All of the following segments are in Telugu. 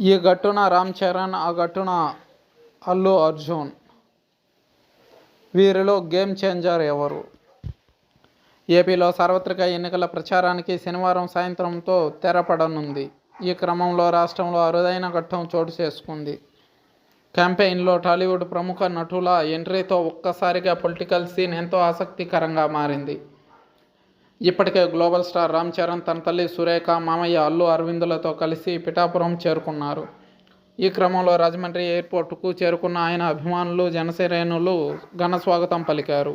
ఈ గట్టున రామ్ చరణ్, ఆ గట్టున అల్లు అర్జున్. వీరిలో గేమ్ చేంజర్ ఎవరు? ఏపీలో సార్వత్రిక ఎన్నికల ప్రచారానికి శనివారం సాయంత్రంతో తెరపడనుంది. ఈ క్రమంలో రాష్ట్రంలో అరుదైన ఘట్టం చోటు చేసుకుంది. క్యాంపెయిన్లో టాలీవుడ్ ప్రముఖ నటుల ఎంట్రీతో ఒక్కసారిగా పొలిటికల్ సీన్ ఎంతో ఆసక్తికరంగా మారింది. ఇప్పటికే గ్లోబల్ స్టార్ రామ్ చరణ్ తన తల్లి సురేఖ, మామయ్య అల్లు అరవిందులతో కలిసి పిఠాపురం చేరుకున్నారు. ఈ క్రమంలో రాజమండ్రి ఎయిర్పోర్టుకు చేరుకున్న ఆయన అభిమానులు, జనసేనానులు ఘన స్వాగతం పలికారు.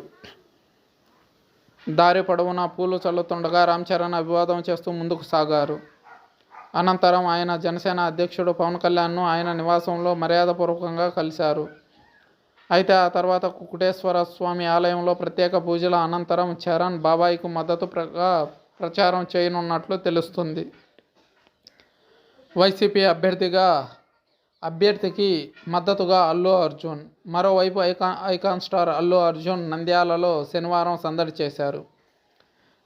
దారి పొడవునా పూలు చల్లుతుండగా రామ్ చరణ్ అభివాదం చేస్తూ ముందుకు సాగారు. అనంతరం ఆయన జనసేన అధ్యక్షుడు పవన్ కళ్యాణ్ను ఆయన నివాసంలో మర్యాదపూర్వకంగా కలిశారు. అయితే ఆ తర్వాత కుకుటేశ్వర స్వామి ఆలయంలో ప్రత్యేక పూజల అనంతరం చరణ్ బాబాయికు మద్దతుగా ప్రచారం చేయనున్నట్లు తెలుస్తుంది. వైసీపీ అభ్యర్థికి మద్దతుగా అల్లు అర్జున్. మరోవైపు ఐకాన్ స్టార్ అల్లు అర్జున్ నంద్యాలలో శనివారం సందడి చేశారు.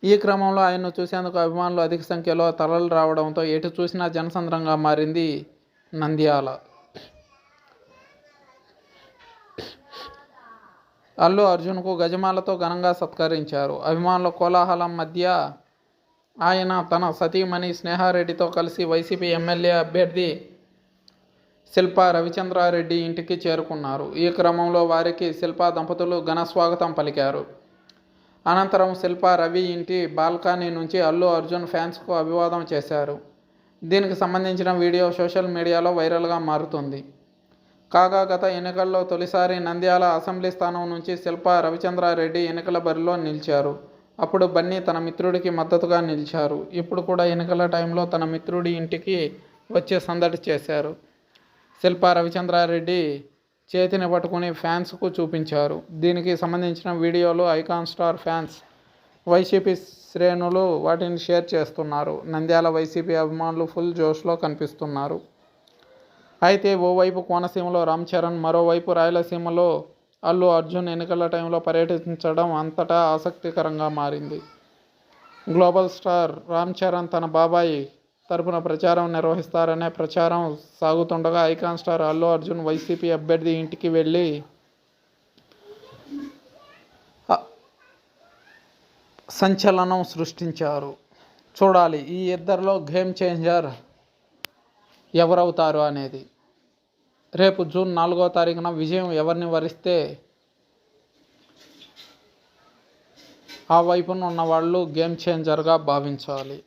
ఈ క్రమంలో ఆయన్ను చూసేందుకు అభిమానులు అధిక సంఖ్యలో తరలి రావడంతో ఎటు చూసినా జనసంద్రంగా మారింది నంద్యాల. అల్లు అర్జున్కు గజమాలతో ఘనంగా సత్కరించారు. అభిమానుల కోలాహలం మధ్య ఆయన తన సతీమణి స్నేహారెడ్డితో కలిసి వైసీపీ ఎమ్మెల్యే అభ్యర్థి శిల్పా రవిచంద్రారెడ్డి ఇంటికి చేరుకున్నారు. ఈ క్రమంలో వారికి శిల్పా దంపతులు ఘన స్వాగతం పలికారు. అనంతరం శిల్పా రవి ఇంటి బాల్కనీ నుంచి అల్లు అర్జున్ ఫ్యాన్స్కు అభివాదం చేశారు. దీనికి సంబంధించిన వీడియో సోషల్ మీడియాలో వైరల్గా మారుతుంది. కాగా గత ఎన్నికల్లో తొలిసారి నంద్యాల అసెంబ్లీ స్థానం నుంచి శిల్పా రవిచంద్రారెడ్డి ఎన్నికల బరిలో నిలిచారు. అప్పుడు బన్నీ తన మిత్రుడికి మద్దతుగా నిలిచారు. ఇప్పుడు కూడా ఎన్నికల టైంలో తన మిత్రుడి ఇంటికి వచ్చి సందడి చేశారు. శిల్పా రవిచంద్రారెడ్డి చేతిని పట్టుకుని ఫ్యాన్స్కు చూపించారు. దీనికి సంబంధించిన వీడియోలు ఐకాన్ స్టార్ ఫ్యాన్స్, వైసీపీ శ్రేణులు వాటిని షేర్ చేస్తున్నారు. నంద్యాల వైసీపీ అభిమానులు ఫుల్ జోష్లో కనిపిస్తున్నారు. అయితే ఓవైపు కోనసీమలో రామ్ చరణ్, మరోవైపు రాయలసీమలో అల్లు అర్జున్ ఎన్నికల టైంలో పర్యటించడం అంతటా ఆసక్తికరంగా మారింది. గ్లోబల్ స్టార్ రామ్ చరణ్ తన బాబాయ్ తరపున ప్రచారం నిర్వహిస్తారనే ప్రచారం సాగుతుండగా ఐకాన్ స్టార్ అల్లు అర్జున్ వైసీపీ అభ్యర్థి ఇంటికి వెళ్ళి సంచలనం సృష్టించారు. చూడాలి ఈ ఇద్దరిలో గేమ్ చేంజర్ ఎవరవుతారు అనేది. రేపు జూన్ 4వ తారీఖున విజయం ఎవరిని వరిస్తే ఆ వైపున ఉన్న వాళ్ళు గేమ్ చేంజర్గా భావించాలి.